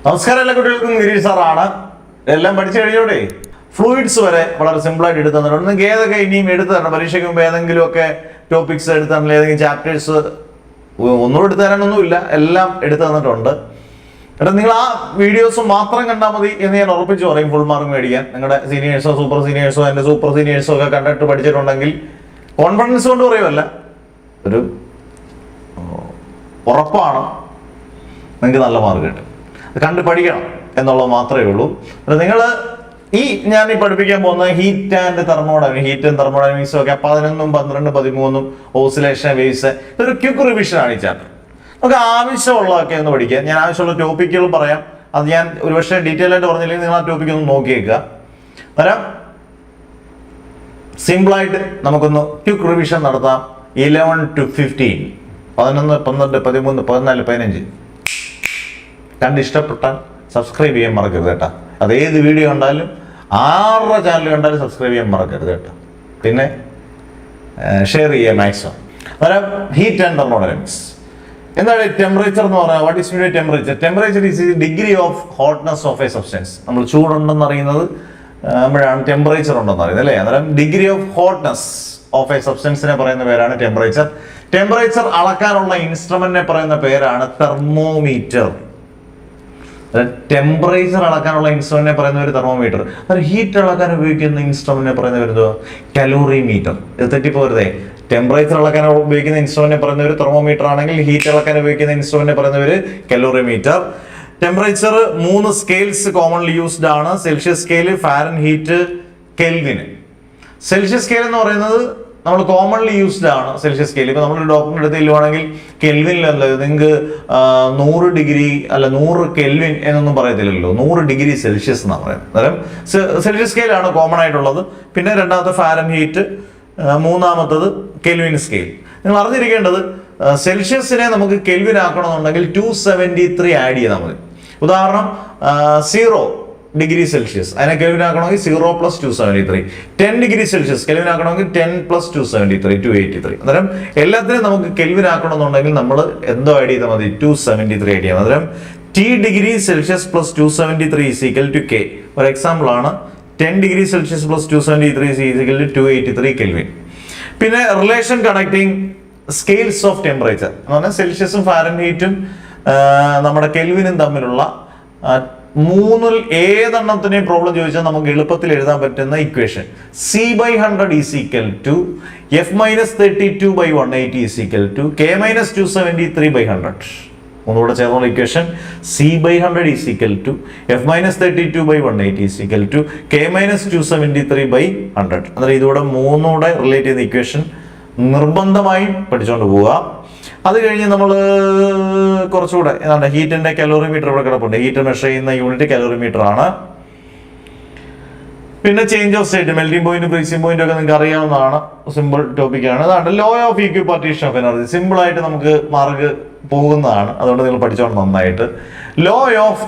നമസ്കാരം എല്ലാ കുട്ടികൾക്കും ഗിരീഷ് സാറാണ്. എല്ലാം പഠിച്ചു കഴിഞ്ഞോടെ ഫ്ലൂയിഡ്സ് വരെ വളരെ സിമ്പിളായിട്ട് എടുത്തു തന്നിട്ടുണ്ട്. നിങ്ങൾക്ക് ഏതൊക്കെ ഇനിയും എടുത്തു തരണം, പരീക്ഷയ്ക്ക് മുമ്പ് ഏതെങ്കിലും ഒക്കെ ടോപ്പിക്സ് എടുത്തു തരണം, ഏതെങ്കിലും ചാപ്റ്റേഴ്സ് ഒന്നും എടുത്തു തരാനൊന്നുമില്ല, എല്ലാം എടുത്തു തന്നിട്ടുണ്ട്. എന്നിട്ട് നിങ്ങൾ ആ വീഡിയോസ് മാത്രം കണ്ടാൽ മതി എന്ന് ഞാൻ ഉറപ്പിച്ച് പറയും ഫുൾ മാർക്ക് മേടിക്കാൻ. നിങ്ങളുടെ സീനിയേഴ്സോ സൂപ്പർ സീനിയേഴ്സോ എൻ്റെ സൂപ്പർ സീനിയേഴ്സോ ഒക്കെ കണ്ടിട്ട് പഠിച്ചിട്ടുണ്ടെങ്കിൽ കോൺഫിഡൻസ് കൊണ്ട് പറയുമല്ല, ഒരു ഉറപ്പാണ് നിങ്ങൾക്ക് നല്ല മാർക്ക് കിട്ടും. കണ്ട് പഠിക്കണം എന്നുള്ളത് മാത്രമേ ഉള്ളൂ. നിങ്ങൾ ഞാൻ പഠിപ്പിക്കാൻ പോകുന്ന ഹീറ്റ് ആൻഡ് തെർമോഡൈനാമിക്സും ഒക്കെ 11, 12, 13 ഓസിലേഷൻ വേവ്സ് ഇതൊരു ക്വിക്ക് റിവിഷൻ ആണ് ഈ ചാപ്റ്റർ. നമുക്ക് ആവശ്യമുള്ളതൊക്കെ ഒന്ന് പഠിക്കാം. ഞാൻ ആവശ്യമുള്ള ടോപ്പിക്കുകൾ പറയാം. അത് ഞാൻ ഒരുപക്ഷെ ഡീറ്റെയിൽ ആയിട്ട് പറഞ്ഞില്ലെങ്കിൽ നിങ്ങൾ ആ ടോപ്പിക്ക് ഒന്ന് നോക്കിയേക്കുക. അന്നേരം സിമ്പിളായിട്ട് നമുക്കൊന്ന് ക്വിക്ക് റിവിഷൻ നടത്താം. 11 to 15, 11, 12, 13, 14, 15 കണ്ട് ഇഷ്ടപ്പെട്ടാൽ സബ്സ്ക്രൈബ് ചെയ്യാൻ മറക്കരുത് കേട്ടോ. അതേത് വീഡിയോ കണ്ടാലും ആരുടെ ചാനൽ കണ്ടാലും സബ്സ്ക്രൈബ് ചെയ്യാൻ മറക്കരുത് കേട്ടോ. പിന്നെ ഷെയർ ചെയ്യുക മാക്സിമം. അന്നേരം ഹീറ്റ് ആൻഡ് തെർമോഡൈനാമിക്സ് എന്താണ് ടെമ്പറേച്ചർ എന്ന് പറഞ്ഞാൽ? What is mean temperature? Temperature is degree of hotness of a substance. നമ്മൾ ചൂടുണ്ടെന്ന് അറിയുന്നത് നമ്മളാണ് ടെമ്പറേച്ചർ ഉണ്ടെന്ന് അറിയുന്നത് അല്ലേ? അന്നേരം degree of hotness of a സബ്സ്റ്റൻസിനെ പറയുന്ന പേരാണ് ടെമ്പറേച്ചർ. ടെമ്പറേച്ചർ അളക്കാനുള്ള ഇൻസ്ട്രുമെന്റിനെ പറയുന്ന പേരാണ് തെർമോമീറ്റർ. ടെമ്പറേച്ചർ അളക്കാനുള്ള ഇൻസ്ട്രുമെന്റിനെ പറയുന്ന ഒരു തെർമോമീറ്റർ. അത് ഹീറ്റ് അളക്കാൻ ഉപയോഗിക്കുന്ന ഇൻസ്ട്രുമെന്റിനെ പറയുന്ന ഒരു കലോറിമീറ്റർ. ഇത് തെറ്റിപ്പോരുതേ. ടെമ്പറേച്ചർ അളക്കാൻ ഉപയോഗിക്കുന്ന ഇൻസ്ട്രുമെന്റിനെ പറയുന്ന ഒരു തെർമോമീറ്റർ ആണെങ്കിൽ ഹീറ്റ് അളക്കാൻ ഉപയോഗിക്കുന്ന ഇൻസ്ട്രുമെന്റിനെ പറയുന്ന ഒരു calorimeter. Temperature 3 scales commonly used ആണ്. Celsius scale, Fahrenheit, Kelvin. Celsius scale എന്ന് പറയുന്നത് നമ്മൾ കോമൺലി യൂസ്ഡ് ആണ്. സെൽഷ്യസ് സ്കെയിൽ ഇപ്പൊ നമ്മളൊരു ഡോക്ടറിന്റെ അടുത്ത് ചെല്ലുവാണെങ്കിൽ കെൽവിനിലല്ല, നിങ്ങൾക്ക് 100 ഡിഗ്രി അല്ല 100 കെൽവിൻ എന്നൊന്നും പറയത്തില്ലല്ലോ, 100 ഡിഗ്രി സെൽഷ്യസ് എന്നാണ് പറയുന്നത്. അന്നേരം സെൽഷ്യസ് സ്കെയിലാണ് കോമൺ ആയിട്ടുള്ളത്. പിന്നെ രണ്ടാമത്തെ ഫാരൻഹീറ്റ്, മൂന്നാമത്തത് കെൽവിൻ സ്കെയിൽ. നിങ്ങൾ അറിഞ്ഞിരിക്കേണ്ടത് സെൽഷ്യസിനെ നമുക്ക് കെൽവിൻ ആക്കണമെന്നുണ്ടെങ്കിൽ 273 ആഡ് ചെയ്താൽ മതി. ഉദാഹരണം 0 ഡിഗ്രി സെൽഷ്യസ് അതിനെ കെൽവിൻ ആക്കണമെങ്കിൽ 0 + 273. 10 ഡിഗ്രി സെൽഷ്യസ് കെൽവിൻ ആക്കണമെങ്കിൽ 10 + 273, 283. അന്നേരം എല്ലാത്തിനും നമുക്ക് കെൽവിൻ ആക്കണമെന്നുണ്ടെങ്കിൽ നമ്മൾ എന്തോ ആഡ് ചെയ്താൽ മതി? 273 ആഡ് ചെയ്യാം. അന്നേരം T ഡിഗ്രി സെൽഷ്യസ് + 273 = K. ഒരു എക്സാമ്പിൾ ആണ്. 10 ഡിഗ്രി സെൽഷ്യസ് + 273 = 283 കെൽവിൻ. പിന്നെ relation connecting scales of temperature എന്ന് പറഞ്ഞാൽ സെൽഷ്യസും ഫാരൻഹീറ്റും നമ്മുടെ കെൽവിനും തമ്മിലുള്ള 3-ൽ ഏതെണ്ണത്തിനെയും പ്രോബ്ലം ചോദിച്ചാൽ നമുക്ക് എളുപ്പത്തിൽ എഴുതാൻ പറ്റുന്ന ഇക്വേഷൻ C/100 = F - 32/180 = K - 273/100. ഒന്നുകൂടെ ചേർന്നുള്ള ഇക്വേഷൻ C/100 = F - 32/180 = K - 273/100. അന്നേരം ഇതോടെ 3 റിലേറ്റ് ചെയ്യുന്ന ഇക്വേഷൻ നിർബന്ധമായും പഠിച്ചുകൊണ്ട് പോവുക. അത് കഴിഞ്ഞ് നമ്മൾ കുറച്ചുകൂടെ എന്താണ് ഹീറ്റിന്റെ കലോറിമീറ്റർ ഇവിടെ കിടപ്പുണ്ട്. ഹീറ്റ് മെഷർ ചെയ്യുന്ന യൂണിറ്റ് കലോറിമീറ്റർ ആണ്. പിന്നെ change of state, melting point, freezing point ഒക്കെ നിങ്ങൾക്ക് അറിയാവുന്നതാണ്. സിമ്പിൾ ടോപ്പിക്കാണ്. അതാണ് law of equipartition of energy. Simple ആയിട്ട് നമുക്ക് മാർക്ക് പോകുന്നതാണ്. അതുകൊണ്ട് നിങ്ങൾ പഠിച്ചോണം നന്നായിട്ട്. Law of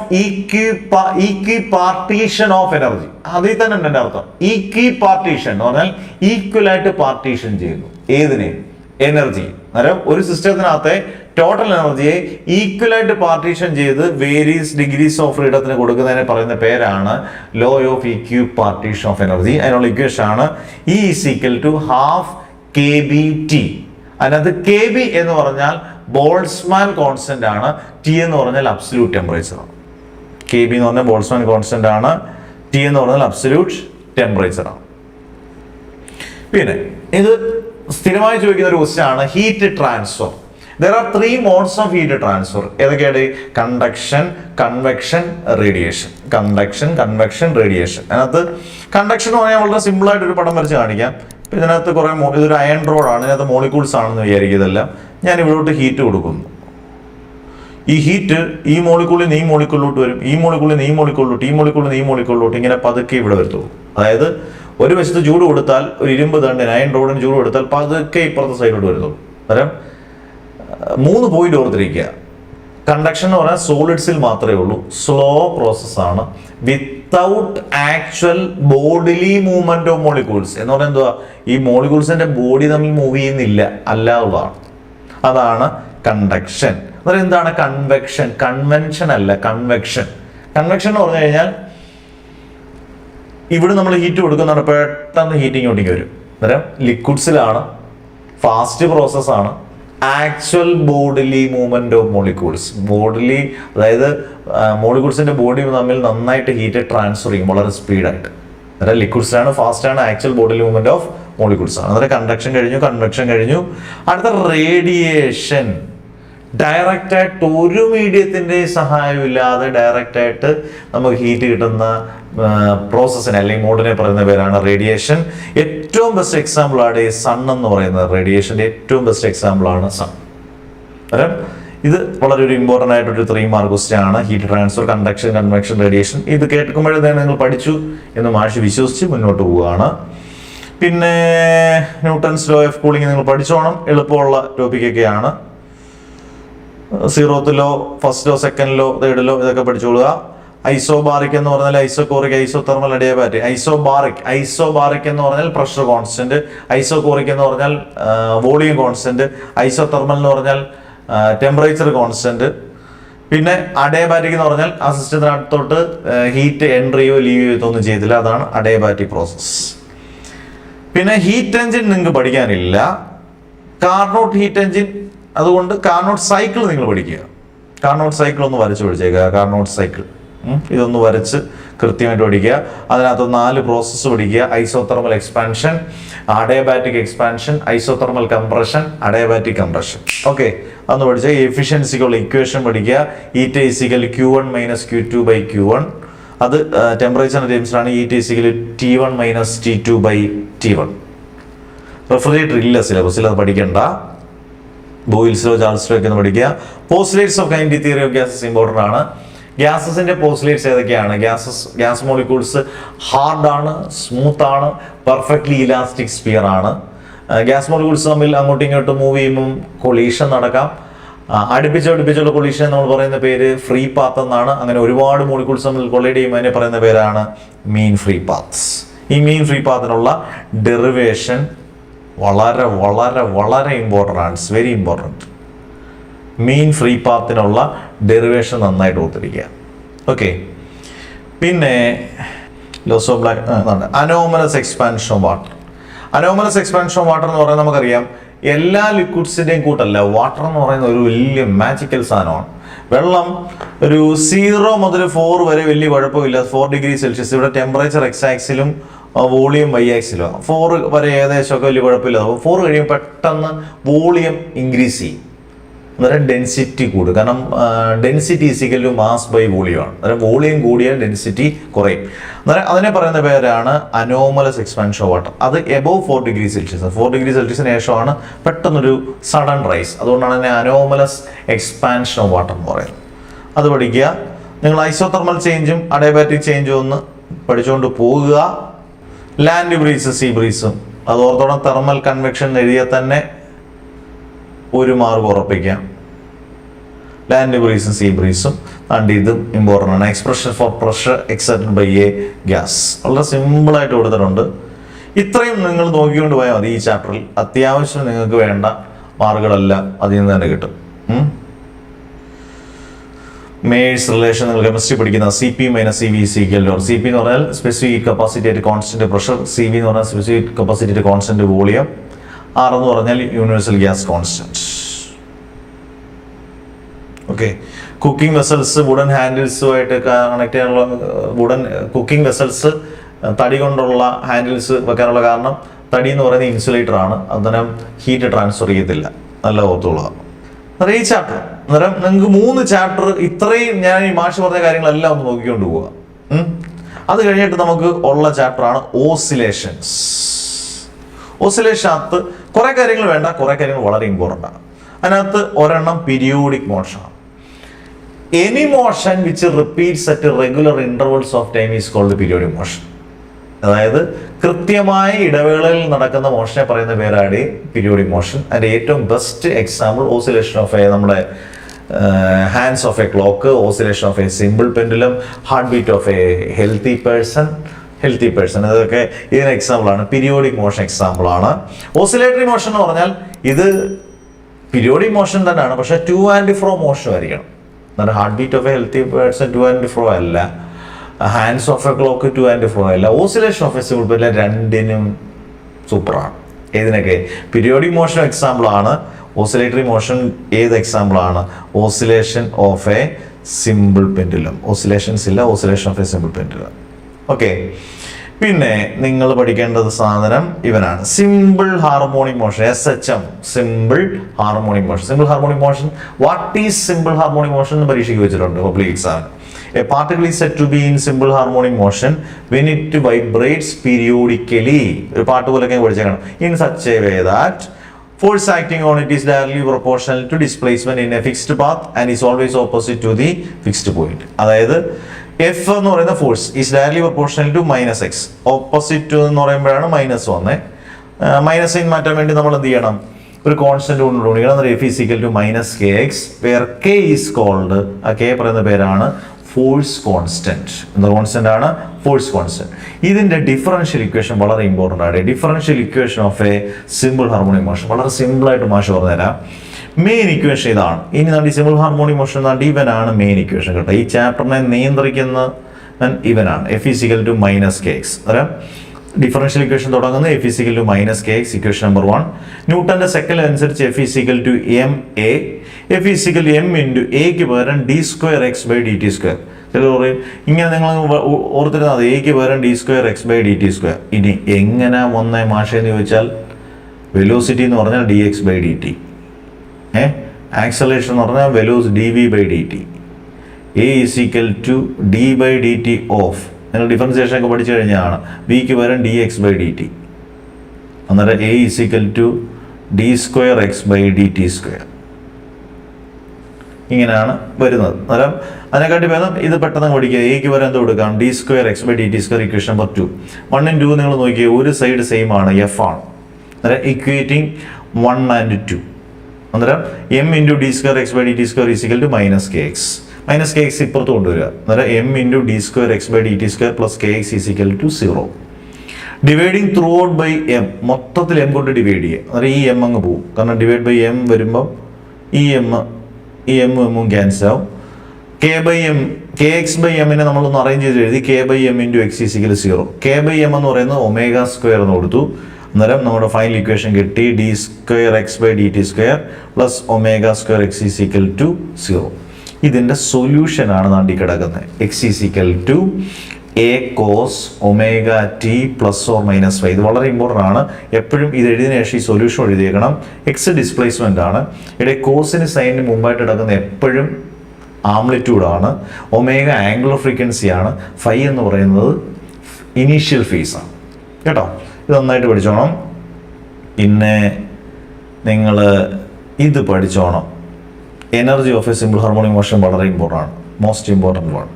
equipartition of energy, അതിൽ തന്നെ ഉണ്ട് എൻ്റെ അർത്ഥം. ഈക്വിപാർട്ടീഷൻ എന്ന് പറഞ്ഞാൽ ഈക്വൽ ആയിട്ട് പാർട്ടീഷൻ ചെയ്യുന്നു. ഏതിനെ? എനർജി. അന്നേരം ഒരു സിസ്റ്റത്തിനകത്തെ ടോട്ടൽ എനർജിയെ ഈക്വൽ ആയിട്ട് പാർട്ടീഷൻ ചെയ്ത് വേരിയസ് ഡിഗ്രീസ് ഓഫ് ഫ്രീഡത്തിന് കൊടുക്കുന്നതിനെ പറയുന്ന പേരാണ് law of equipartition of energy. അതിനുള്ള ഇക്വേഷൻ ആണ് E = ½ kBT. അതിനകത്ത് KB എന്ന് പറഞ്ഞാൽ ബോൾട്സ്മാൻ കോൺസ്റ്റന്റ് ആണ്. T എന്ന് പറഞ്ഞാൽ അബ്സല്യൂട്ട് ടെമ്പറേച്ചർ ആണ്. KB എന്ന് പറഞ്ഞാൽ ബോൾട്സ്മാൻ കോൺസ്റ്റന്റ് ആണ്. T എന്ന് പറഞ്ഞാൽ അബ്സല്യൂട്ട് ടെമ്പറേച്ചർ ആണ്. പിന്നെ ഇത് സ്ഥിരമായി ചോദിക്കുന്ന ഒരു ക്വസ്റ്റ്യൻ ആണ് heat transfer. There are 3 modes of heat transfer. ഏതൊക്കെയാണ്? Conduction, convection, radiation. Conduction, convection, radiation. അതിനകത്ത് കണ്ടക്ഷൻ എന്ന് പറഞ്ഞാൽ വളരെ സിമ്പിൾ ആയിട്ട് ഒരു പടം വരച്ച് കാണിക്കാം. ഇതിനകത്ത് കുറെ ഇതൊരു അയൺ റോഡാണ്. ഇതിനകത്ത് മോളിക്യൂൾസ് ആണെന്ന് വിചാരിക്കുന്നതെല്ലാം. ഞാൻ ഇവിടോട്ട് ഹീറ്റ് കൊടുക്കുന്നു. ഈ ഹീറ്റ് ഈ മോളിക്യൂളിൽ നിന്ന് ഈ മോളിക്യൂളിലോട്ട് വരും, ഈ മോളിക്യൂളിൽ നിന്ന് ഈ മോളിക്യൂളിലോട്ട്, ഈ മോളിക്യൂളിൽ നിന്ന് ഈ മോളിക്യൂളിലോട്ട്, ഇങ്ങനെ പതുക്കെ ഇവിടെ വരത്തുള്ളൂ. അതായത് ഒരു വശത്ത് ചൂട് കൊടുത്താൽ, ഒരു ഇരുമ്പ് തണ്ടിന് അയൺ റോഡിന് ചൂട് കൊടുത്താൽ പതുക്കെ ഇപ്പുറത്തെ സൈഡിലോട്ട് വരുന്നുള്ളൂ. അന്നേരം 3 പോയിന്റ് ഓർത്തിരിക്കുക. കണ്ടക്ഷൻ എന്ന് പറഞ്ഞാൽ സോളിഡ്സിൽ മാത്രമേ ഉള്ളൂ. സ്ലോ പ്രോസസ് ആണ്. Without actual bodily movement of molecules എന്ന് പറഞ്ഞാൽ എന്തുവാ? ഈ മോളിക്യൂൾസിന്റെ ബോഡി തമ്മിൽ മൂവ് ചെയ്യുന്നില്ല, അല്ലാതുള്ളതാണ്. അതാണ് കണ്ടക്ഷൻ. അന്നേരം എന്താണ് കൺവെക്ഷൻ? കൺവെൻഷൻ അല്ല, കൺവെക്ഷൻ. കൺവെക്ഷൻ എന്ന് പറഞ്ഞു കഴിഞ്ഞാൽ ഇവിടെ നമ്മൾ ഹീറ്റ് കൊടുക്കുന്നതാണ് പെട്ടെന്ന് ഹീറ്റ് ഇങ്ങോട്ടേക്ക് വരും. അന്നേരം ലിക്വിഡ്സിലാണ്, ഫാസ്റ്റ് പ്രോസസ്സാണ്, actual bodily movement of molecules. Bodily അതായത് മോളിക്യൂൾസിന്റെ ബോഡി തമ്മിൽ നന്നായിട്ട് ഹീറ്റ് ട്രാൻസ്ഫർ ചെയ്യും വളരെ സ്പീഡായിട്ട്. അന്നേരം ലിക്വിഡ്സിലാണ്, ഫാസ്റ്റ് ആണ്, actual bodily movement of molecules ആണ്. അന്നേരം കണ്ടക്ഷൻ കഴിഞ്ഞു, കൺവെക്ഷൻ കഴിഞ്ഞു. അടുത്ത റേഡിയേഷൻ. ഡയറക്റ്റ് ആയിട്ട് ഒരു മീഡിയത്തിന്റെ സഹായമില്ലാതെ ഡയറക്റ്റ് ആയിട്ട് നമുക്ക് ഹീറ്റ് കിട്ടുന്ന പ്രോസസ്സിനെ അല്ലെങ്കിൽ മോഡിനെ പറയുന്ന പേരാണ് റേഡിയേഷൻ. ഏറ്റവും ബെസ്റ്റ് എക്സാമ്പിൾ ആണ് സൺ എന്ന് പറയുന്നത്. റേഡിയേഷന്റെ ഏറ്റവും ബെസ്റ്റ് എക്സാമ്പിൾ ആണ് സൺ. അന്നേരം ഇത് വളരെ ഒരു ഇമ്പോർട്ടൻ്റ് ആയിട്ടൊരു 3 മാർക്ക് ക്വസ്റ്റ്യൻ ആണ്. Heat transfer, conduction, convection, radiation. ഇത് കേൾക്കുമ്പോഴേ നിങ്ങൾ പഠിച്ചു എന്ന് മാഷ് വിശ്വസിച്ച് മുന്നോട്ട് പോവുകയാണ്. പിന്നെ ന്യൂട്ടൺസ് ലോ ഓഫ് കൂളിംഗ് നിങ്ങൾ പഠിച്ചോണം, എളുപ്പമുള്ള ടോപ്പിക്കൊക്കെയാണ്. 0th law, 1st law, 2nd law, 3rd law ഇതൊക്കെ പഠിച്ചോളുക. ഐസോബാറിക് എന്ന് പറഞ്ഞാൽ ഐസോകോറിക്, ഐസോതെർമൽ, അഡിയാബാറ്റിക്. ഐസോബാറിക് എന്ന് പറഞ്ഞാൽ പ്രഷർ കോൺസ്റ്റന്റ്, ഐസോകോറിക് എന്ന് പറഞ്ഞാൽ വോളിയം കോൺസ്റ്റന്റ്, ഐസോതെർമൽ എന്ന് പറഞ്ഞാൽ ടെമ്പറേച്ചർ കോൺസ്റ്റന്റ്. പിന്നെ അഡിയാബാറ്റിക് എന്ന് പറഞ്ഞാൽ ആ സിസ്റ്റത്തിനകത്തോട്ട് ഹീറ്റ് എൻട്രിയോ ലീവോ ഒന്നും ചെയ്തില്ല, അതാണ് അഡിയാബാറ്റിക് പ്രോസസ്. പിന്നെ ഹീറ്റ് എഞ്ചിൻ നിങ്ങൾക്ക് പഠിക്കാനില്ല, കാർനോട്ട് ഹീറ്റ് എഞ്ചിൻ. അതുകൊണ്ട് കാർനോട്ട് സൈക്കിൾ നിങ്ങൾ പഠിക്കുക. കാർനോട്ട് സൈക്കിൾ ഒന്ന് വരച്ച് പഠിച്ചേക്കുക. കാർനോട്ട് സൈക്കിൾ ഇതൊന്ന് വരച്ച് കൃത്യമായിട്ട് പഠിക്കുക. അതിനകത്ത് 4 പ്രോസസ്സ് പഠിക്കുക. Isothermal expansion, adiabatic expansion, isothermal compression, adiabatic compression. Okay, അതൊന്ന് പഠിച്ചാൽ എഫിഷ്യൻസിക്കുള്ള ഇക്വേഷൻ പഠിക്കുക. ഈറ്റ ഈസിക്കൽ Q1 - Q2 / Q1. അത് ടെമ്പറേച്ചറിന്റെ ടേംസിലാണ്. ഈറ്റ is equal T1 - T2 / T1. Refrigerator ഇല്ല സിലബസിൽ, അത് പഠിക്കണ്ട. ബോയിൽസിലോ ചാൾസിലോ ഒക്കെ ഒന്ന് പഠിക്കുക. Postulates of kind theory of gases important ആണ്. ഗ്യാസസിന്റെ പോസ്റ്റ്ലേറ്റ്സ് ഏതൊക്കെയാണ്? ഗ്യാസ് മോളിക്യൂൾസ് ഹാർഡ് ആണ്, സ്മൂത്ത് ആണ്, പെർഫെക്റ്റ്ലി ഇലാസ്റ്റിക് സ്പിയർ ആണ്. ഗ്യാസ് മോളിക്യൂൾസ് തമ്മിൽ അങ്ങോട്ടും ഇങ്ങോട്ടും മൂവ് ചെയ്യുമ്പം കൊളീഷൻ നടക്കാം. അടുപ്പിച്ചുള്ള കൊളീഷൻ നമ്മൾ പറയുന്ന പേര് ഫ്രീ പാത്ത് എന്നാണ്. അങ്ങനെ ഒരുപാട് മോളിക്യൂൾസ് തമ്മിൽ കൊളൈഡ് ചെയ്യുമ്പോൾ അതിനെ പറയുന്ന പേരാണ് മീൻ ഫ്രീ പാത്ത്സ്. ഈ മീൻ ഫ്രീ പാത്തിനുള്ള ഡെറിവേഷൻ വളരെ വളരെ വളരെ ഇമ്പോർട്ടൻ്റ് ആണ്. It's very important. Mean free പാത്തിനുള്ള ഡെറിവേഷൻ നന്നായിട്ട് ഓർത്തിരിക്കുക. ഓക്കെ, പിന്നെ laws of black anomalous expansion of water. Anomalous expansion of water എന്ന് പറയുന്നത് നമുക്കറിയാം എല്ലാ ലിക്വിഡ്സിൻ്റെയും കൂട്ടല്ല. വാട്ടർ എന്ന് പറയുന്ന ഒരു വലിയ മാജിക്കൽ സാധനമാണ്. വെള്ളം ഒരു 0 മുതൽ 4 വരെ വലിയ കുഴപ്പമില്ല. 4 ഡിഗ്രി സെൽഷ്യസ്. ഇവിടെ ടെമ്പറേച്ചർ എക്സ് ആക്സിലും വോളിയം വൈ ആക്സിലും. 4 വരെ ഏകദേശമൊക്കെ വലിയ കുഴപ്പമില്ല. 4 കഴിയുമ്പോൾ പെട്ടെന്ന് വോളിയം ഇൻക്രീസ് ചെയ്യും. അന്നേരം ഡെൻസിറ്റി കൂടും. കാരണം density is equal to mass by volume ആണ്. അന്നേരം വോളിയം കൂടിയാൽ ഡെൻസിറ്റി കുറയും. അന്നേരം അതിനെ പറയുന്ന പേരാണ് അനോമലസ് എക്സ്പാൻഷൻ ഓഫ് വാട്ടർ. അത് എബോവ് 4 ഡിഗ്രി സെൽഷ്യസ്. 4 ഡിഗ്രി സെൽഷ്യസിന് ശേഷമാണ് പെട്ടെന്നൊരു സഡൻ റൈസ്. അതുകൊണ്ടാണ് അതിനെ അനോമലസ് എക്സ്പാൻഷൻ ഓഫ് വാട്ടർ എന്ന് പറയുന്നത്. അത് പഠിക്കുക. നിങ്ങൾ ഐസോതെർമൽ ചേഞ്ചും അഡിയാബാറ്റിക് ചേഞ്ചും ഒന്ന് പഠിച്ചുകൊണ്ട് പോകുക. ലാൻഡ് ബ്രീസും സീ ബ്രീസും അത് ഓർത്തോളം. തെർമൽ കൺവെക്ഷൻ എഴുതിയാൽ തന്നെ 1 മാർക്ക് ഉറപ്പിക്കാം. ലാൻഡ് ബ്രീസും സീ ബ്രീസും ആൻഡ് ഇതും ഇമ്പോർട്ടൻ്റ് ആണ്. Expression for pressure exerted by a gas വളരെ സിമ്പിളായിട്ട് കൊടുത്തിട്ടുണ്ട്. ഇത്രയും നിങ്ങൾ നോക്കിക്കൊണ്ട് പോയാൽ മതി. ഈ ചാപ്റ്ററിൽ അത്യാവശ്യം നിങ്ങൾക്ക് വേണ്ട മാർക്കുകളെല്ലാം അതിൽ നിന്ന് തന്നെ കിട്ടും. മേഴ്സ് റിലേഷൻ നിങ്ങൾ കെമിസ്ട്രി പഠിക്കുന്ന CP - CV = CP എന്ന് പറഞ്ഞാൽ specific capacity at constant pressure, CV എന്ന് പറഞ്ഞാൽ specific capacity at constant volume, R എന്ന് പറഞ്ഞാൽ universal gas constant. Okay, cooking vessels wooden ഹാൻഡിൽസുമായിട്ട് കണക്ട് ചെയ്യാനുള്ള വുഡൻ കുക്കിംഗ് വെസൽസ് തടി കൊണ്ടുള്ള ഹാൻഡിൽസ് വെക്കാനുള്ള കാരണം തടി എന്ന് പറയുന്നത് ഇൻസുലേറ്റർ ആണ്. അന്നേരം ഹീറ്റ് ട്രാൻസ്ഫർ ചെയ്യത്തില്ല. നല്ല ഓർത്തുകൊള്ളുക. അന്നേരം ഈ ചാപ്റ്റർ അന്നേരം നിങ്ങൾക്ക് 3 ചാപ്റ്റർ ഇത്രയും ഞാൻ ഈ മാഷ് പറഞ്ഞ കാര്യങ്ങളെല്ലാം ഒന്ന് നോക്കിക്കൊണ്ട് പോവുക. അത് കഴിഞ്ഞിട്ട് നമുക്ക് ഉള്ള ചാപ്റ്ററാണ് ഓസിലേഷൻസ്. ഓസിലേഷനകത്ത് കുറെ കാര്യങ്ങൾ വേണ്ട, കുറെ കാര്യങ്ങൾ വളരെ ഇമ്പോർട്ടൻ്റ് ആണ്. അതിനകത്ത് ഒരെണ്ണം periodic motion. Any motion which repeats at regular intervals of time is called periodic motion. അതായത് കൃത്യമായ ഇടവേളയിൽ നടക്കുന്ന മോഷനെ പറയുന്ന പേരാണ് പീരിയോഡിക് മോഷൻ. അതിന്റെ ഏറ്റവും ബെസ്റ്റ് എക്സാമ്പിൾ ഓസിലേഷൻ ഓഫ് നമ്മുടെ hands of a clock, oscillation of a simple pendulum, heart beat of a healthy person. ഇതൊക്കെ ഇതിന് എക്സാമ്പിളാണ്. പീരിയോഡിക് മോഷൻ എക്സാമ്പിളാണ്. ഓസിലേറ്ററി മോഷൻ എന്ന് പറഞ്ഞാൽ ഇത് പീരിയോഡിക് മോഷൻ തന്നെയാണ്, പക്ഷെ ടു ആൻഡ് ഫ്രോ മോഷൻ ആയിരിക്കണം. എന്നിട്ട് heart beat of a healthy person to and fro അല്ല, hands of a clock to and fro അല്ല, oscillation of a simple pendulum രണ്ടിനും സൂപ്പറാണ്. ഏതിനൊക്കെ? പീരിയോഡിക് മോഷൻ എക്സാമ്പിൾ ആണ്, ഓസിലേറ്ററി മോഷൻ ഏത് എക്സാമ്പിൾ ആണ്? Oscillation of a simple pendulum. Oscillations ഇല്ല, oscillation of a simple pendulum. Okay. പിന്നെ നിങ്ങൾ പഠിക്കേണ്ടത് സാധനം ഇവനാണ്, simple harmonic motion, SHM, simple harmonic motion. Simple harmonic motion, what is simple harmonic motion എന്ന് പരീക്ഷയ്ക്ക് വെച്ചിട്ടുണ്ട് പബ്ലിക് എക്സാമിന്. A particle is said to be in simple harmonic motion when it vibrates periodically. ഒരു പാട്ട് പോലെയൊക്കെ പഠിച്ചേക്കണം. In such a way that force acting on it is directly proportional to displacement in a fixed path and is always opposite to the fixed point. അതായത് F എന്ന് പറയുന്ന force is directly proportional to -x. Opposite എന്ന് പറയുമ്പോഴാണ് minus വന്നേ. Minus sign മാറ്റാൻ വേണ്ടി നമ്മൾ എന്ത് ചെയ്യണം? ഒരു കോൺസ്റ്റന്റ് കൊണ്ട് ഗുണിക്കണം. F is equal to -kx where k is called, ആ k പറയുന്ന പേരാണ് ഫോഴ്സ് കോൺസ്റ്റന്റ്. എന്താ കോൺസ്റ്റന്റ് ആണ്? Force constant. ഇതിന്റെ ഡിഫറൻഷ്യൽ ഇക്വേഷൻ വളരെ ഇമ്പോർട്ടൻ്റ് ആണ്. Differential equation of a simple harmonic motion വളരെ സിമ്പിൾ ആയിട്ട് മാഷ് പറഞ്ഞുതരാം. മെയിൻ ഇക്വേഷൻ ഇതാണ്. ഇനി നമ്മുടെ സിമ്പിൾ ഹാർമോണിക് മോഷൻ ഇവനാണ് മെയിൻ ഇക്വേഷൻ കേട്ടോ. ഈ ചാപ്റ്ററിനെ നിയന്ത്രിക്കുന്ന ഇവനാണ്. F is equal to -kx. അതായത് ഡിഫറൻഷ്യൽ ഇക്വേഷൻ തുടങ്ങുന്നത് F is equal to -kx, equation number 1. ന്യൂട്ടന്റെ സെക്കൻഡ് അനുസരിച്ച് F is equal to ma. F is equal to m into a പകരം d²x/dt². ചിലർ പറയും ഇങ്ങനെ നിങ്ങൾ ഓർത്തിരുന്നത് a പകരം d²x/dt². ഇനി എങ്ങനെ വന്നേ മാഷെന്ന് ചോദിച്ചാൽ വെലോസിറ്റി എന്ന് പറഞ്ഞാൽ dx/dt, ആക്സലേഷൻ എന്ന് പറഞ്ഞാൽ dv/dt. a is equal to d/dt of, നിങ്ങൾ ഡിഫറൻസിയേഷൻ ഒക്കെ പഠിച്ചു കഴിഞ്ഞാണ്, വിക്ക് പകരം dx/dt. അന്നേരം a is equal to d²x/dt². ഇങ്ങനെയാണ് വരുന്നത്. അന്നേരം അതിനെക്കാട്ടി ഭേദം ഇത് പെട്ടെന്ന് പഠിക്കുക. എക്ക് വരെ എന്ത് കൊടുക്കാം? d²x/dt², equation number 2. 1 and 2 നിങ്ങൾ നോക്കിയേ, ഒരു സൈഡ് സെയിം ആണ്, എഫ് ആണ്. അന്നേരം ഇക്വേറ്റിംഗ് 1 and 2. അന്നേരം m into d²x/dt² is equal to -kx. -kx ഇപ്പുറത്ത് കൊണ്ടുവരിക. അന്നേരം m into d²x/dt² plus kx is equal to 0. Dividing through out by m, മൊത്തത്തിൽ m കൊണ്ട് ഡിവൈഡ് ചെയ്യുക. അന്നേരം ഈ m അങ്ങ് പോകും, കാരണം ഡിവൈഡ് ബൈ m വരുമ്പം ഈ m ക്യാൻസൽ ആവും. kx/m നമ്മളൊന്ന് അറേഞ്ച് ചെയ്ത് എഴുതി, k/m into x is equal to 0. k/m എന്ന് പറയുന്നത് ω² എന്ന് കൊടുത്തു. അന്നേരം നമ്മുടെ ഫൈനൽ ഇക്വേഷൻ കിട്ടി d²x/dt² plus ω²x is equal to 0. ഇതിന്റെ സൊല്യൂഷൻ ആണ് നാണ്ടി കിടക്കുന്നത്. x is equal to a cos ωt ± 5. ഇത് വളരെ ഇമ്പോർട്ടൻ്റ് ആണ്. എപ്പോഴും ഇത് എഴുതിയതിനു ശേഷം ഈ സൊല്യൂഷൻ എഴുതിയേക്കണം. എക്സ് ഡിസ്പ്ലേസ്മെന്റ് ആണ്. ഇവിടെ കോസിന് സൈനിന് മുമ്പായിട്ട് കിടക്കുന്ന എപ്പോഴും ആംപ്ലിറ്റ്യൂഡ് ആണ്. ഒമേഗ ആംഗുലർ ഫ്രീക്വൻസി ആണ്. ഫൈ എന്ന് പറയുന്നത് ഇനീഷ്യൽ ഫേസ് ആണ് കേട്ടോ. ഇത് നന്നായിട്ട് പഠിച്ചോണം. പിന്നെ നിങ്ങൾ ഇത് പഠിച്ചോണം, energy of a simple harmonic motion വളരെ ഇമ്പോർട്ടൻ്റ് ആണ്, മോസ്റ്റ് ഇമ്പോർട്ടൻ്റ് ആണ്.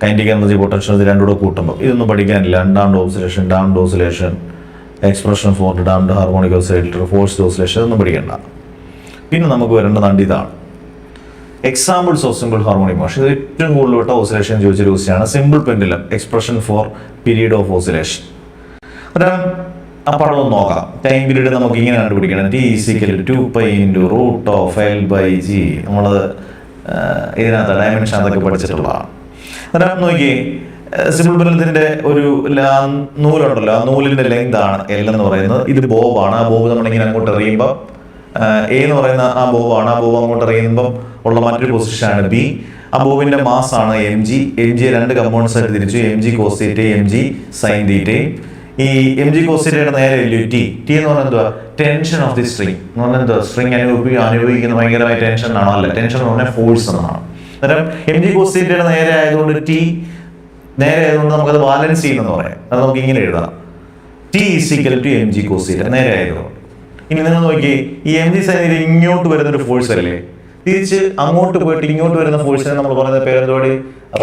കൈനറ്റിക് എനർജി, പൊട്ടൻഷ്യൽ, ഇത് രണ്ടുകൂടെ കൂട്ടുമ്പോൾ ഇതൊന്നും പഠിക്കാനില്ല. Damped oscillation, expression for damped harmonic oscillator, forced oscillation, ഇതൊന്നും പഠിക്കണ്ട. പിന്നെ നമുക്ക് വരേണ്ടതാണ് ഇതാണ്, examples of simple harmonic motion. ഇത് ഏറ്റവും കൂടുതൽ വിട്ട ഓസിലേഷൻ ചോദിച്ചൊരു ക്വസ്റ്റ്യനാണ്. Simple pendulum, expression for period of oscillation. അപ്പോൾ അതൊന്ന് നോക്കാം. ടൈം പീരീഡ് നമുക്ക് ഇങ്ങനെ കണ്ടുപിടിക്കണം. t is equal to 2π into √L/g. നമ്മൾ ഇതിനകത്ത് ഡയമെൻഷൻ അതൊക്കെ പഠിച്ചിട്ടുള്ളതാണ്. അന്നേരം നോക്കിയേ, സിമ്പിൾ പെൻഡുലത്തിന്റെ ഒരു നൂലുണ്ടല്ലോ, ആ നൂലിന്റെ ലെങ്ത് ആണ് L എന്ന് പറയുന്നത്. ഇത് ബോബാണ്. ആ ബോബ് നമ്മളിങ്ങനെ അങ്ങോട്ട് എറിയുമ്പോൾ A എന്ന് പറയുന്ന ആ ബോബാണ്. ആ ബോബ് അങ്ങോട്ട് എറിയുമ്പോൾ ഉള്ള മറ്റൊരു പൊസിഷനാണ് B. ആ ബോബിന്റെ മാസ് ആണ് mg. mg രണ്ട് കമ്പോണൻസ് ആയിട്ട് തിരിച്ചു, mg cos θ, mg sin θ. ഈ mg cos θയുടെ നേരെ t എന്ന് പറഞ്ഞാൽ എന്തുവാ? ടെൻഷൻ ഓഫ് ദി സ്ട്രിങ് എന്ന് പറഞ്ഞാൽ എന്തുവാ? സ്ട്രിങ് അനുഭവിക്കുന്ന ഭയങ്കരമായ ടെൻഷൻ ആണോ? അല്ല, ടെൻഷൻ എന്ന് പറഞ്ഞാൽ ഫോഴ്സ് എന്നാണ്. അന്നേരം mg cos θയുടെ നേരെ ആയതുകൊണ്ട് t നേരെ ആയതുകൊണ്ട് നമുക്കത് ബാലൻസ് ചെയ്യുന്നെന്ന് പറയാം. അത് നമുക്ക് ഇങ്ങനെ എഴുതാം, t is equal to mg cos θ നേരെ ആയതുകൊണ്ട്. ഇനി നിങ്ങൾ നോക്കി, ഈ mg sin θ ഇങ്ങോട്ട് വരുന്ന ഒരു ഫോഴ്സ് അല്ലേ, തിരിച്ച് അങ്ങോട്ട് പോയിട്ട് ഇങ്ങോട്ട് വരുന്ന ഫോഴ്സിനെ നമ്മൾ പറയുന്ന പേരെന്തോടെ?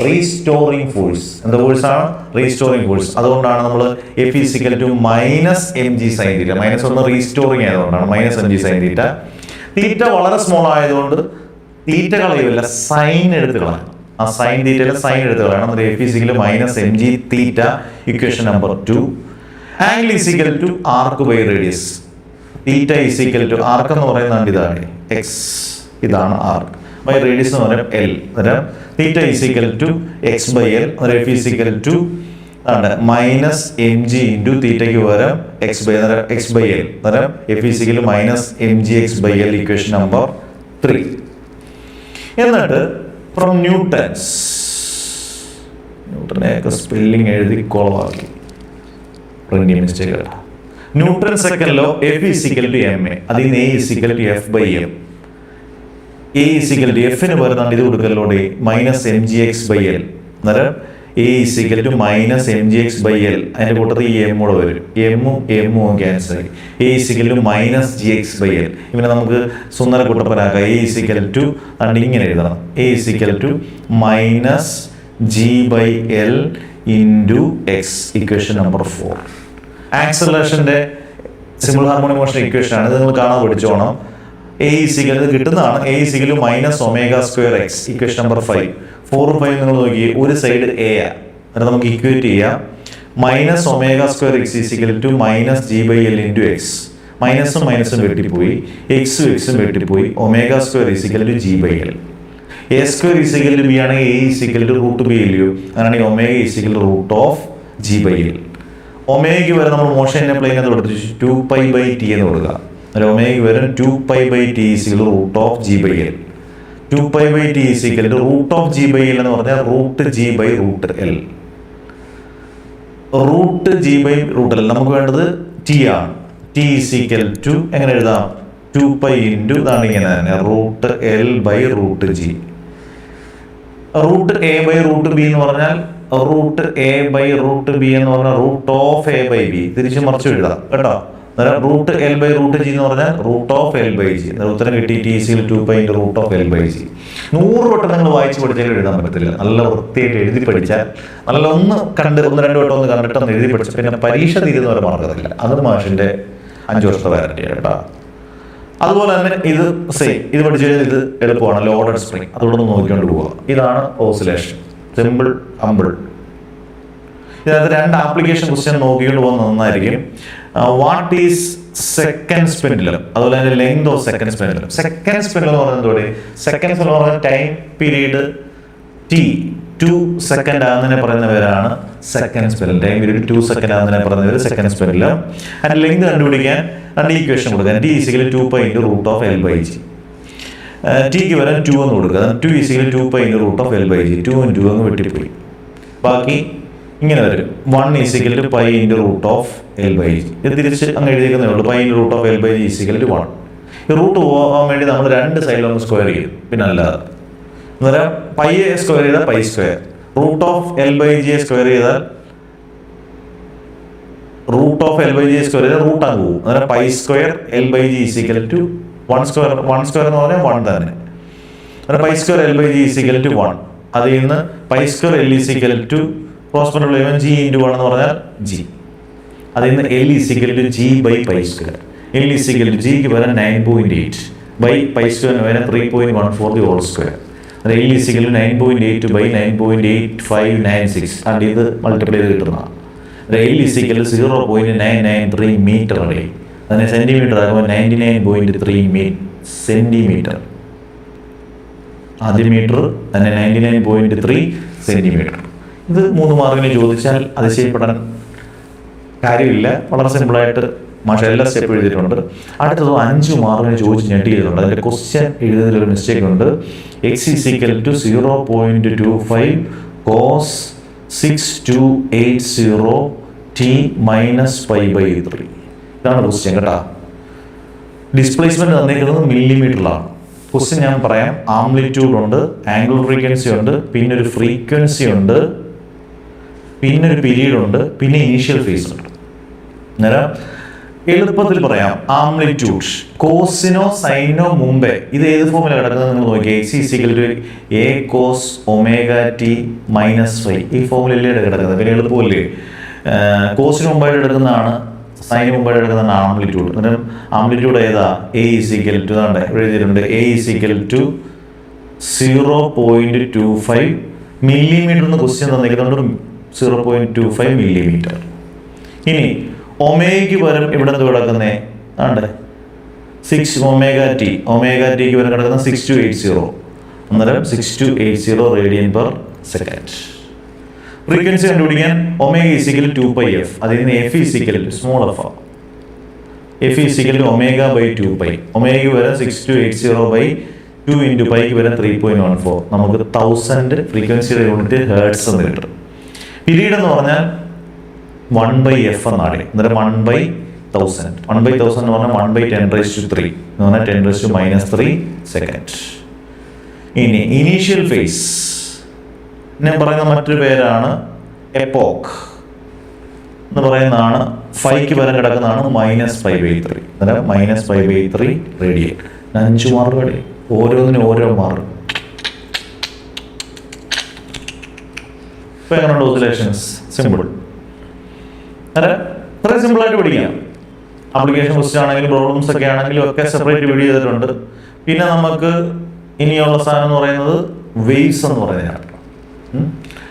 Restoring force. എന്താ ഫോഴ്സ് ആണ്? Restoring force. അതുകൊണ്ടാണ് നമ്മൾ F is equal to -mg sin θ. Minus ഒന്ന് റീസ്റ്റോറിംഗ് ആയതുകൊണ്ടാണ് -mg sin θ. തീറ്റ വളരെ സ്മോൾ ആയതുകൊണ്ട് തീറ്റ കളയുമല്ല, സൈൻ എടുത്ത് കളയണം. ആ സൈൻ തീറ്റയിലെ സൈൻ എടുത്ത് കളയണം. F is equal to -mg θ, equation number 2. Angle is equal to arc by radius. Theta is equal to arc എന്ന് പറയുന്നത് ഇതാണ് x, ഇതാണ് ആർക്ക്. ബൈ റേഡിയസ് എന്ന് പറയാം എൽ. അന്നേരം theta is equal to X by L. അന്നേരം F is equal to minus M G into തീറ്റയ്ക്ക് പകരം എക്സ് ബൈ എൽ. അന്നേരം F is equal to minus M G X by L, equation number 3. എന്നിട്ട് from ന്യൂട്ടനെ spelling എഴുതി കോളമാക്കി, printing mistake കേട്ടോ. Newton second law F is equal to M A, അതിൽ നിന്ന് A is equal to F by M. A is equal to എഫിന് പകരം ഇത് കൊടുക്കലോടെ minus M G X by L. അന്നേരം A is equal to minus M G X by L. അതിന്റെ കൂട്ടത്തിൽ ഈ എം കൂടെ വരും, എമ്മും ക്യാൻസൽ ആയി. A is equal to minus G X by L. ഇവനെ നമുക്ക് സുന്ദര കുട്ടപ്പനാക്കാം. എ ഈസ് ഈക്വൽ ടു ഇങ്ങനെ എഴുതണം, A is equal to minus G by L into X, equation number 4. ആക്സലറേഷന്റെ സിമ്പിൾ ഹാർമോണിക് മോഷൻ ഇക്വേഷൻ ആണ്, ഇത് നിങ്ങൾ കാണാൻ പഠിച്ചോണം. എ ഈസ് ഈക്വൽ ടു കിട്ടുന്നതാണ്, a is equal to minus omega square x, equation number 5. 4 5 നിങ്ങൾ നോക്കി, ഒരു സൈഡ് എ ആ, എന്നിട്ട് നമുക്ക് ഇക്വേറ്റ് ചെയ്യാം. Minus omega square X is equal to minus G by L into X. മൈനസും വെട്ടിപ്പോയി, എക്സും വെട്ടിപ്പോയി. Omega square is equal to G by L. A square is equal to B ആണെങ്കിൽ A is equal to root B എൽ യു, അങ്ങനെയാണെങ്കിൽ omega is equal to root of G by L. ഒമേഗയ്ക്ക് വരെ നമ്മൾ മോഷൻ്റെ പ്ലെയിൻ എന്ന് കൊടുത്തു 2π/t എന്ന് കൊടുക്കുക. ഒമേഗയ്ക്ക് വരെ 2π/t is equal to root of G by l. 2π/t is equal to root of G by l എന്ന് പറഞ്ഞാൽ root g by root l. Root g by root l നമുക്ക് വേണ്ടത് ടി ആണ്. ടി ഈസ് ഈക്വൽ ടു എങ്ങനെ എഴുതാം, 2π into ഇതാണ് ഇങ്ങനെ തന്നെ root L by root G. Root A by root B എന്ന് പറഞ്ഞാൽ root A by root B എന്ന് പറഞ്ഞാൽ root of A by B, തിരിച്ച് മറിച്ച് എഴുതാം കേട്ടോ. Root L by root G എന്ന് പറഞ്ഞാൽ root of L by G. ഉത്തരം കിട്ടി T C 2π into root of L by G. 100 വട്ടം നിങ്ങൾ വായിച്ച് പഠിച്ചാലും എഴുതാൻ പറ്റത്തില്ല. നല്ല വൃത്തിയായിട്ട് എഴുതി പഠിച്ചാൽ, നല്ല ഒന്ന് 1 2 വട്ടം ഒന്ന് കണ്ടിട്ടൊന്ന് എഴുതി പഠിച്ചാൽ പിന്നെ പരീക്ഷ തീരുന്നവരെ മാർഗത്തില്ല. അത് മാഷിന്റെ 5 വർഷത്തെ വാറന്റി കേട്ടോ. അതുപോലെ തന്നെ ഇത് ഇത് പഠിച്ചു കഴിഞ്ഞാൽ ഇത് എളുപ്പമാണ്, ലോഡഡ് സ്പ്രിംഗ്. അതുകൊണ്ട് നോക്കിക്കൊണ്ട് പോവുക. ഇതാണ് ഓസിലേഷൻ, സിമ്പിൾ ഹമ്പിൾ. ഇതിനകത്ത് 2 ആപ്ലിക്കേഷൻ ക്വസ്റ്റ്യൻ നോക്കിക്കൊണ്ട് പോകുന്നത് നന്നായിരിക്കും. വാട്ട് ഈസ് സെക്കൻഡ് സ്പെൻഡുലം, അതുപോലെ തന്നെ ലെങ്ത് ഓഫ് സെക്കൻഡ് സ്പെൻഡുലം. സെക്കൻഡ് സ്പെൻഡുലം എന്ന് പറയുന്നത് സെക്കൻഡ് എന്ന് പറയുന്നത് ടൈം പീരീഡ് ടി 2 സെക്കൻഡ് ആകുന്നതിനെ പറയുന്ന പേരാണ് സെക്കൻഡ് സ്പെൻഡുലം. ടൈം പീരീഡ് 2 സെക്കൻഡ് ആകുന്നതിനെ പറയുന്ന പേര് സെക്കൻഡ് സ്പെൻഡുലം. അതിന്റെ ലെങ്ത് കണ്ടുപിടിക്കാൻ 2 ഇക്വേഷൻ കൊടുക്കുക. T is equal to 2π into root of L by G. ടിക്ക് വരാൻ 2 എന്ന് കൊടുക്കുക. 2 is equal to 2π into root of L by G. 2 അങ്ങ് വെട്ടിപ്പോയി. ബാക്കി ഇങ്ങനെ വരും, 1 is equal to π into root of L by G. ഇത് തിരിച്ച് അങ്ങ് എഴുതിക്കുന്നേ ഉള്ളൂ. π into root of L by G is equal to 1. ഈ റൂട്ട് പോകാൻ വേണ്ടി നമ്മൾ 2 സൈഡിലൊന്ന് സ്ക്വയർ ചെയ്യും, പിന്നെ അല്ലാതെ. അന്നേരം പൈയെ സ്ക്വയർ ചെയ്താൽ π square, root of L by G square ചെയ്താൽ root of L by G square ചെയ്താൽ റൂട്ട് അങ്ങ് പോകും. അന്നേരം π square L by G is equal to 1 square എന്ന് പറഞ്ഞാൽ 1 തന്നെ. അന്നേരം π square L by G is equal to 1. അതിൽ നിന്ന് π square L is equal to cross multiply G into 1 എന്ന് പറഞ്ഞാൽ ജി. അതിൽ നിന്ന് L is equal to G by π square. L is equal to ജിക്ക് വരാൻ 9.8 ബൈ π സ്ക്വയറിന് വരാൻ 3.14 the whole square. L is equal to 9.8 by 9.8596. അത് ഇത് മൾട്ടിപ്ലൈ ചെയ്ത് കിട്ടുന്നതാണ്. L is equal to 0.993 metre അടി. അതിനെ സെന്റിമീറ്റർ ആകുമ്പോൾ 99.3 സെന്റിമീറ്റർ. ആദ്യ മീറ്റർ തന്നെ 99.3 സെന്റിമീറ്റർ. ഇത് 3 മാർക്കിന് ചോദിച്ചാൽ അതിശയപ്പെടാൻ കാര്യമില്ല. വളരെ സിമ്പിളായിട്ട് മാഷ എല്ലാ സ്റ്റെപ്പ് എഴുതിയിട്ടുണ്ട്. അടുത്തത് 5 മാർക്കിന് ചോദിച്ച് ഞെട്ടിയിട്ടുണ്ട്. അതിൻ്റെ ക്വസ്റ്റ്യൻ എഴുതുന്നതിലൊരു മിസ്റ്റേക്ക് ഉണ്ട്. X is equal to 0.25 cos 6280 T minus π/3. ഇതാണ് ക്വസ്റ്റ്യൻ കേട്ടോ. ഡിസ്പ്ലേസ്മെന്റ് തന്നിരിക്കുന്നത് മില്ലിമീറ്ററിലാണ്. ക്വസ്റ്റ്യൻ ഞാൻ പറയാം. ആംപ്ലിറ്റ്യൂഡ് ഉണ്ട്, ആംഗുലർ ഫ്രീക്വൻസി ഉണ്ട്, പിന്നെ ഒരു ഫ്രീക്വൻസി ഉണ്ട്, പിന്നെ ഒരു പീരീഡ് ഉണ്ട്, പിന്നെ ഇനീഷ്യൽ ഫേസ് ഉണ്ട്. അന്നേരം എളുപ്പത്തിൽ പറയാം. ആംപ്ലിറ്റ്യൂഡ് കോസിനോ സൈനോ മുമ്പേ ഇത് ഏത് ഫോമിലാണ് കിടക്കുന്നത് നിങ്ങൾ നോക്കിയാൽ x is equal to a cos omega t minus 5 ഈ ഫോമിലല്ലേ കിടക്കുന്നത്. പിന്നെ എളുപ്പമല്ലേ, കോസിന് മുമ്പായിട്ട് എടുക്കുന്നതാണ്, സൈന് മുമ്പായിട്ട് എടുക്കുന്നതാണ് ആംപ്ലിറ്റ്യൂഡ്. അന്നേരം ആംപ്ലിറ്റ്യൂഡ് ഏതാ, എ ഈസ് ഈക്വൽ ടു എഴുതിയിട്ടുണ്ട്. A is equal to 0.25 millimetre എന്ന് ക്വസ്റ്റ്യൻ തന്നിരിക്കുന്നുണ്ട്. 0.25 മില്ലിമീറ്റർ. ഇനി ഒമേഗയ്ക്ക് പകരം ഇവിടെ എന്ത് കിടക്കുന്നേ ആണ് 6 ഒമേഗ ടി. ഒമേഗ ടിക്ക് പകരം കിടക്കുന്ന 6280. അന്നേരം 6280 റേഡിയൻ പെർ സെക്കൻഡ്. ഫ്രീക്വൻസി കണ്ടുപിടിക്കാൻ ഒമേഗ ഈസിക്കൽ 2πf, അതിൽ നിന്ന് F is equal small F, F is equal omega by 2π. Omega വരെ 6280/2 ഇൻറ്റു പൈക്ക് വരെ 3.14. നമുക്ക് 1000 ഫ്രീക്വൻസിയുടെ യൂണിറ്റ് ഹേർട്സ് എന്ന് കിട്ടും. പീരീഡ് എന്ന് പറഞ്ഞാൽ 1/f എന്നാണ്. അന്നേരം 1/1000. 1/1000 എന്ന് പറഞ്ഞാൽ 1/10⁻³ എന്ന് പറഞ്ഞാൽ 10⁻³ സെക്കൻഡ്. ഇനി ഇനീഷ്യൽ ഫേസ് ഞാൻ പറയുന്ന മറ്റൊരു പേരാണ് എപ്പോക്ക് എന്ന് പറയുന്നതാണ്. 5ക്ക് പകരം കിടക്കുന്നതാണ് -π/3. അന്നേരം -π/3 റേഡിയൻ. 5 മാർക്ക്, ഓരോന്നിനും ഓരോ മാർക്ക്. ഇപ്പൊ എങ്ങനെയുണ്ട് ഓസിലേഷൻസ്? സിമ്പിൾ. അതെ, ഇത്ര സിമ്പിൾ ആയിട്ട് പഠിക്കാം. ആപ്ലിക്കേഷൻ ക്വസ്റ്റ്യൻ ആണെങ്കിലും പ്രോബ്ലംസ് ഒക്കെ ആണെങ്കിലും ഒക്കെ സെപ്പറേറ്റ് വീഡിയോ ചെയ്തിട്ടുണ്ട്. പിന്നെ നമുക്ക് ഇനിയുള്ള സാധനം എന്ന് പറയുന്നത് വേവ്സ് എന്ന് പറയുന്നതാണ്.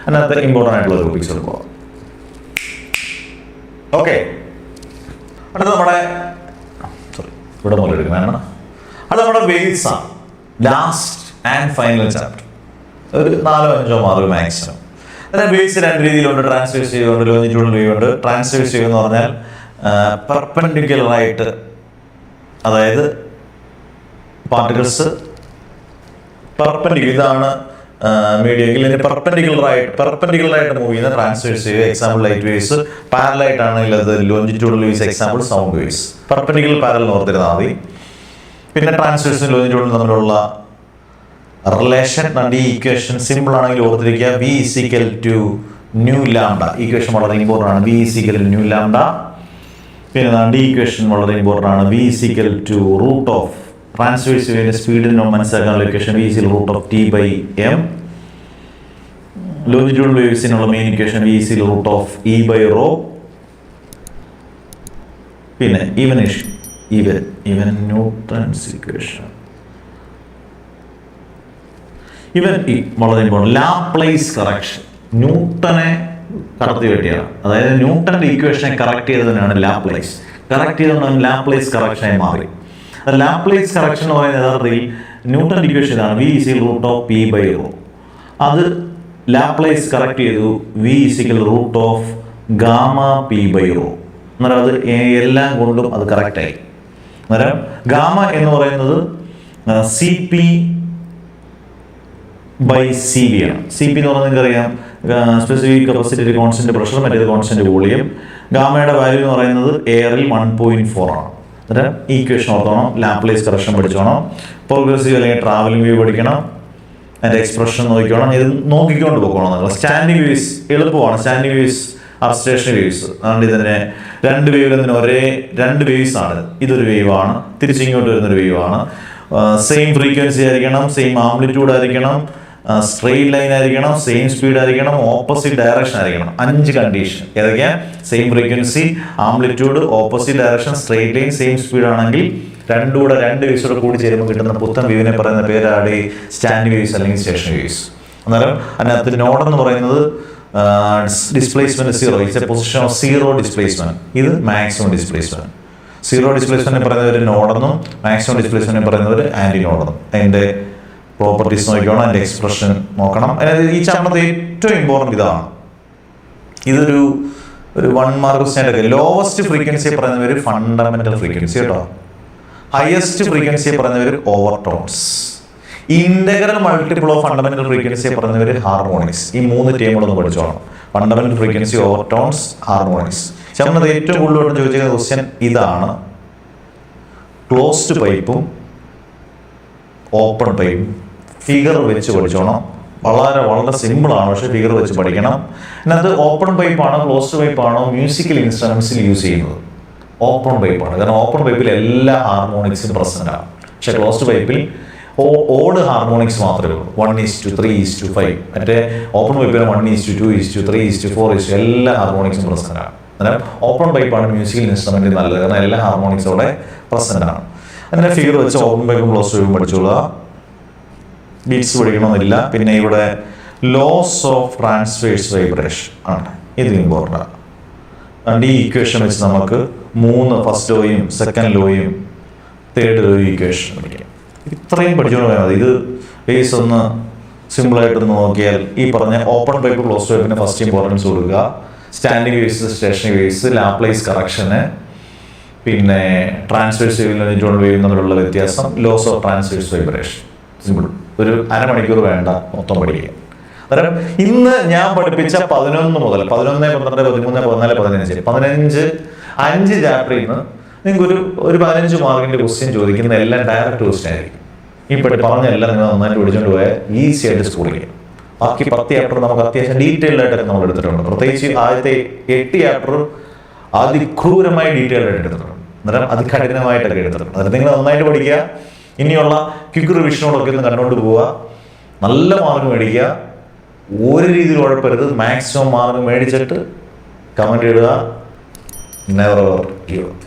അതിനകത്ത് ഇമ്പോർട്ടൻ്റ് ആയിട്ടുള്ള ടോപ്പിക്സ് എടുക്കുക. ഓക്കെ, അടുത്ത നമ്മുടെ ഇവിടെ മുതൽ എടുക്കുന്നതാണ്. അത് നമ്മുടെ വേവ്സ് ആണ്. Last and final chapter. ഒരു 4-5 മാർക്ക് മാക്സിമം. അതായത് വേവ്സ് 2 രീതിയിലുണ്ട്. ട്രാൻസ്വേഴ്സ് വേവ് ഉണ്ട്, ലോഞ്ചിറ്റ്യൂഡൽ വേവ് ഉണ്ട്. ട്രാൻസ്വേഴ്സ് വേവ് എന്ന് പറഞ്ഞാൽ പെർപെൻഡിക്കുലർ ആയിട്ട്, അതായത് പാർട്ടിക്കിൾസ് പെർപെൻഡിക്കുലർ, ഇതാണ് മീഡിയമെങ്കിൽ ഇതിന് പെർപെൻഡിക്കുലർ ആയിട്ട് മൂവ് ചെയ്യുന്ന transverse wave. Example light waves. Parallel ആയിട്ടാണെങ്കിൽ അത് longitudinal waves. Example sound waves. Perpendicular parallel ഓർത്തിരുന്നാൽ മതി. പിന്നെ ട്രാൻസ്വേഴ്സും ലോഞ്ചിറ്റ്യൂഡലും തമ്മിലുള്ള റിലേഷൻ ആണ് ഈ ഇക്വേഷൻ. സിമ്പിൾ ആണെങ്കിൽ ഓർത്തിരിക്കുക, V = ν⁴. ഇക്വേഷൻ വളരെ ഇമ്പോർട്ടൻ്റ് ആണ്. V = ν⁴. പിന്നെ ഈ ഇക്വേഷൻ വളരെ ഇമ്പോർട്ടൻ്റ് ആണ്. V √, ട്രാൻസ്വേഴ്സ് വേവിന്റെ സ്പീഡിന് മനസ്സിലാക്കാനുള്ള ഇക്വേഷൻ V √T/m. ലോഞ്ചിറ്റ്യൂഡൽ വേവ്സിനുള്ള മെയിൻ ഇക്വേഷൻ V √E/ρ. പിന്നെ ഈവൻ ന്യൂട്ടൺസ് ഇക്വേഷൻ. ഇവൻ വളരെ ഇമ്പോർട്ടൻ്റ്. Laplace correction. ന്യൂട്ടനെ കടത്തി വെട്ടിയാണ്. അതായത് ന്യൂട്ടന്റെ ഇക്വേഷനെ കറക്റ്റ് ചെയ്തതിനാണ് ലാപ്ലേസ്. കറക്റ്റ് ചെയ്തതുകൊണ്ടാണ് ലാപ്ലേസ് കറക്ഷനായി മാറി. ലാപ്ലേസ് കറക്ഷൻ എന്ന് പറയുന്നത് യഥാർത്ഥത്തിൽ ന്യൂട്ടന്റെ ഇക്വേഷൻ ആണ്. V √P/ρ. അത് ലാപ്ലേസ് കറക്റ്റ് ചെയ്തു. V √γP/ρ. അന്നേരം അത് എല്ലാം കൊണ്ടും അത് കറക്റ്റായി. അന്നേരം ഗാമ എന്ന് പറയുന്നത് CP/CV ആണ്. CP എന്ന് പറഞ്ഞാൽ നിങ്ങൾക്കറിയാം, സ്പെസിഫിക് കപ്പാസിറ്റി കോൺസ്റ്റന്റ് പ്രഷർ, മറ്റേത് കോൺസ്റ്റന്റ് വോളിയം. ഗാമയുടെ വാല്യൂ എന്ന് പറയുന്നത് എയറിൽ 1.4 ആണ്. അന്നേരം ഈ ഇക്വേഷൻ ഓർത്തോണം. ലാപ്ലേസ് കറക്ഷൻ പഠിച്ചോണം. പ്രോഗ്രസീവ് അല്ലെങ്കിൽ ട്രാവലിംഗ് വേവ് പഠിക്കണം. അതിന്റെ എക്സ്പ്രഷൻ നോക്കിക്കോണം. ഇത് നോക്കിക്കൊണ്ട് പോകണം. നിങ്ങൾ സ്റ്റാൻഡിംഗ് വേവ്സ് എളുപ്പമാണ്. Standing waves are stationary waves. അതുകൊണ്ട് ഇതിനെ 2 വേവിൽ നിന്ന് ഒരേ 2 വേവ്സ് ആണ്. ഇതൊരു വേവ് ആണ്, തിരിച്ചിങ്ങോട്ട് വരുന്നൊരു വേവ് ആണ്. സെയിം ഫ്രീക്വൻസി ആയിരിക്കണം, സെയിം ആംപ്ലിറ്റ്യൂഡ് ആയിരിക്കണം, സ്ട്രെയിറ്റ് ലൈൻ ആയിരിക്കണം, സെയിം സ്പീഡ് ആയിരിക്കണം, ഓപ്പോസിറ്റ് ഡയറക്ഷൻ ആയിരിക്കണം. 5 കണ്ടീഷൻ ഏതൊക്കെയാ? Same frequency, amplitude, opposite direction, straight line, same speed ആണെങ്കിൽ 2 വേവ്സോടെ കൂടി ചേരുമ്പോൾ കിട്ടുന്ന പുത്തൻ വേവിനെ പറയുന്ന പേരാണ് സ്റ്റാൻഡിംഗ് വേവ്സ് അല്ലെങ്കിൽ സ്റ്റേഷണറി വേവ്സ്. അന്നേരം അതിനകത്ത് നോഡ് എന്ന് പറയുന്നത് displacement 0. It's A position of 0 displacement. ഇത് മാക്സിമം ഡിസ്പ്ലേസ്മെന്റ്. 0 ഡിസ്പ്ലേസ്മെന്റ് പറയുന്നവർ നോഡെന്നും മാക്സിമം ഡിസ്പ്ലേസ്മെന്റ് പറയുന്നവർ ആന്റി നോഡെന്നും. അതിന്റെ പ്രോപ്പർട്ടീസ് നോക്കണം, അതിന്റെ എക്സ്പ്രഷൻ നോക്കണം. ഈ ചാപ്റ്ററിന്റെ ഏറ്റവും ഇമ്പോർട്ടൻ്റ് ഇതാണ്. ഇതൊരു 1 മാർക്ക് ക്വസ്റ്റ്യൻ. ലോവസ്റ്റ് ഫ്രീക്വൻസി പറയുന്നവർ ഫണ്ടമെന്റൽ ഫ്രീക്വൻസി കേട്ടോ. ഹയസ്റ്റ് ഫ്രീക്വൻസി പറയുന്നവർ overtones. Integral multiple of fundamental frequency പറയുന്നവർ ഹാർമോണിക്സ്. ഈ 3 ടേമുകളൊന്ന് പഠിച്ചോളാം. Fundamental frequency, overtones, harmonics. ചാപ്റ്ററിന്റെ ഏറ്റവും കൂടുതൽ ചോദിച്ചിരിക്കുന്ന ക്വസ്റ്റ്യൻ ഇതാണ്. ക്ലോസ്ഡ് പൈപ്പും ഓപ്പൺ പൈപ്പും ഫിഗർ വെച്ച് പഠിച്ചോണം. വളരെ വളരെ സിമ്പിളാണ്, പക്ഷെ ഫിഗർ വെച്ച് പഠിക്കണം. അതിനകത്ത് ഓപ്പൺ പൈപ്പാണോ ക്ലോസ്ഡ് പൈപ്പാണോ മ്യൂസിക്കൽ ഇൻസ്ട്രുമെന്റ്സിൽ യൂസ് ചെയ്യുന്നത്? ഓപ്പൺ പൈപ്പാണ്. കാരണം ഓപ്പൺ പൈപ്പിൽ എല്ലാ ഹാർമോണിക്സും പ്രസന്റ് ആണ്. പക്ഷെ ക്ലോസ്ഡ് പൈപ്പിൽ ഓഡ് ഹാർമോണിക്സ് മാത്രമേ ഉള്ളൂ. 1:3:5. മറ്റേ ഓപ്പൺ പൈപ്പിൽ 1:2:3:4 എല്ലാ ഹാർമോണിക്സും പ്രസന്റ് ആണ്. അന്നേരം ഓപ്പൺ പൈപ്പാണ് മ്യൂസിക്കൽ ഇൻസ്ട്രുമെന്റ് നല്ലത്. കാരണം എല്ലാ ഹാർമോണിക്സോടെ പ്രസന്റ് ആണ്. അതിന്റെ ഫിഗർ വെച്ച് ഓപ്പൺ പൈപ്പും ക്ലോസ്ഡ് പൈപ്പും പഠിച്ചോളുക. ബീറ്റ്സ് പഠിക്കണമെന്നില്ല. പിന്നെ ഇവിടെ ലോസ് ഓഫ് ട്രാൻസ്വേഴ്സ് വൈബ്രേഷൻ ആണ്. ഇത് ഇമ്പോർട്ടൻ്റ് ആണ്. അതുകൊണ്ട് ഈ ഇക്വേഷൻ വെച്ച് നമുക്ക് 3 ഫസ്റ്റ് ലോയും സെക്കൻഡ് ലോയും തേർഡ് ലോയും ഇക്വേഷൻ പഠിക്കാം. ഇത്രയും പഠിച്ചുകൊണ്ട് പോയാൽ മതി. ഇത് ബേസ് ഒന്ന് സിമ്പിളായിട്ടൊന്ന് നോക്കിയാൽ ഈ പറഞ്ഞ ഓപ്പൺ പൈപ്പ് ക്ലോസ് പൈപ്പിന് ഫസ്റ്റ് ഇമ്പോർട്ടൻസ് കൊടുക്കുക. Standing waves, stationary waves, Laplace കറക്ഷന്, പിന്നെ ട്രാൻസ്വേഴ്സ് വേവ്, യൂണിറ്റ് വേവ് തമ്മിലുള്ള വ്യത്യാസം, laws of transverse vibration. Simple. ഒരു അരമണിക്കൂർ വേണ്ട മൊത്തം പഠിക്കുക. അന്നേരം ഇന്ന് ഞാൻ പഠിപ്പിച്ച 11 മുതൽ 11, 12, 13, 14, 15 5 ചാപ്റ്ററിൽ നിന്ന് നിങ്ങൾക്ക് ഒരു 15 മാർക്കിന്റെ ക്വസ്റ്റ്യൻ ചോദിക്കുന്ന എല്ലാം ഡയറക്റ്റ് ക്വസ്റ്റ്യൻ ആയിരിക്കും. ഈ പറഞ്ഞ എല്ലാം നിങ്ങൾ നന്നായിട്ട് പഠിച്ചുകൊണ്ട് പോയാൽ ഈസി ആയിട്ട് സ്കോർ ചെയ്യും. ബാക്കി 10 ചാപ്റ്റർ നമുക്ക് അത്യാവശ്യം ഡീറ്റെയിൽഡ് ആയിട്ടൊക്കെ നമ്മൾ എടുത്തിട്ടുണ്ട്. പ്രത്യേകിച്ച് ആദ്യത്തെ 8 ചാപ്റ്റർ അതിക്രൂരമായി ഡീറ്റെയിൽഡ് ആയിട്ട് എടുത്തിട്ടുണ്ട്. അന്നേരം അതികഠിനമായിട്ടൊക്കെ എടുത്തിട്ടുണ്ട്. അന്നേരം നിങ്ങൾ നന്നായിട്ട് പഠിക്കുക. ഇനിയുള്ള ക്വിക്ക് റിവിഷനോടൊക്കെ ഒന്ന് കണ്ടുകൊണ്ട് പോവുക. നല്ല മാർക്ക് മേടിക്കുക. ഒരു രീതിയിൽ ഉഴപ്പരുത്. മാക്സിമം മാർക്ക് മേടിച്ചിട്ട് കമന്റ് ഇടുക. Never ever give up.